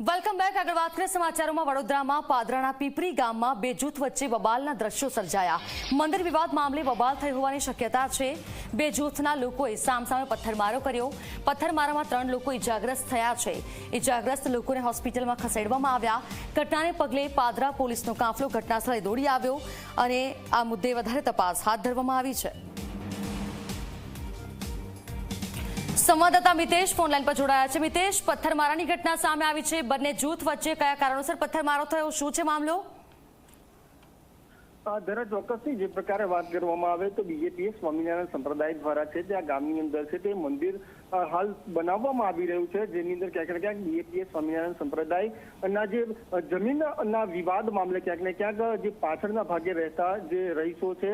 Welcome back. આગળ વાત કરીએ સમાચારોમાં। વડોદરામાં પાદરાના પીપરી ગામમાં બે જૂથ વચ્ચે બબાલના દ્રશ્યો સર્જાયા। મંદિર વિવાદ મામલે બબાલ થઈ હોવાની શક્યતા છે। બે જૂથના લોકોએ સામસામે પથ્થરમારો કર્યો। પથ્થરમારામાં 3 લોકો ઇજાગ્રસ્ત થયા છે। ઇજાગ્રસ્ત લોકોને હોસ્પિટલમાં ખસેડવામાં આવ્યા। ઘટનાને પગલે પાદરા પોલીસનો કાફલો ઘટનાસ્થળે દોડી આવ્યો અને આ મુદ્દે વધારે તપાસ હાથ ધરવામાં આવી છે। संवाददाता मितेश फोनलाइन पर जोड़ाया है। मितेश, पत्थरमारानी घटना सामे आवी छे। बंने जूथ वच्चे कया कारणोसर पत्थरमारो थयो, शुं छे मामलो? जरा ચોક્કસથી જે પ્રકારે વાત કરવામાં આવે તો બીજેપી સ્વામિનારાયણ સંપ્રદાય દ્વારા છે તે આ ગામની અંદર છે તે મંદિર હાલ બનાવવામાં આવી રહ્યું છે, જેની અંદર ક્યાંક ને ક્યાંક બીજેપી સ્વામિનારાયણ સંપ્રદાયના જે જમીનના વિવાદ મામલે ક્યાંક ને ક્યાંક જે પાછળના ભાગે રહેતા જે રહીશો છે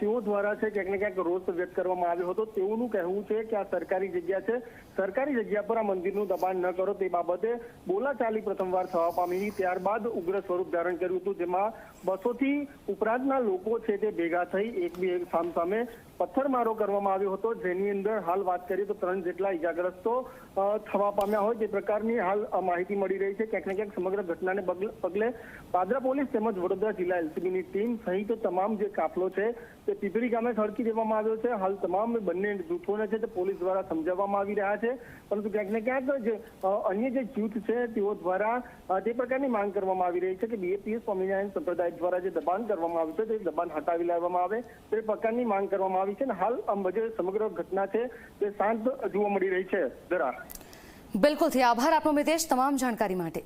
તેઓ દ્વારા છે ક્યાંક ને ક્યાંક રોષ વ્યક્ત કરવામાં આવ્યો હતો। તેઓનું કહેવું છે કે આ સરકારી જગ્યા છે, સરકારી જગ્યા પર આ મંદિરનું દબાણ ન કરો તે બાબતે બોલાચાલી પ્રથમવાર થવા પામી। ત્યારબાદ ઉગ્ર સ્વરૂપ ધારણ કર્યું હતું, જેમાં 200 થી ઉપરાંતના લોકો છે તે ભેગા થઈ એક સામસામે પથ્થરમારો કરવામાં આવ્યો હતો, જેની અંદર હાલ વાત કરીએ તો 3 જેટલા ઇજાગ્રસ્તો થવા પામ્યા હોય તે પ્રકારની હાલ માહિતી મળી રહી છે। ક્યાંક ને ક્યાંક સમગ્ર ઘટનાને પગલે પાદરા પોલીસ તેમજ વડોદરા જિલ્લા એલસીબીની ટીમ સહિત તમામ જે કાફલો છે તે પીપરી ગામે ખડકી દેવામાં આવ્યો છે। હાલ તમામ બંને જૂથોને છે તે પોલીસ દ્વારા સમજાવવામાં આવી રહ્યા છે, પરંતુ ક્યાંક ને ક્યાંક જે અન્ય જે જૂથ છે તેઓ દ્વારા તે પ્રકારની માંગ કરવામાં આવી રહી છે કે બીએપીએસ સ્વામિનારાયણ સંપ્રદાય દ્વારા જે દબાણ કરવામાં આવ્યું છે તે દબાણ હટાવી લેવામાં આવે તે પ્રકારની માંગ કરવામાં આવી છે। હાલ જે સમગ્ર ઘટના છે તે શાંત જોવા મળી રહી છે। જરા બિલકુલ થી આભાર આપનો મિતેશ તમામ જાણકારી માટે।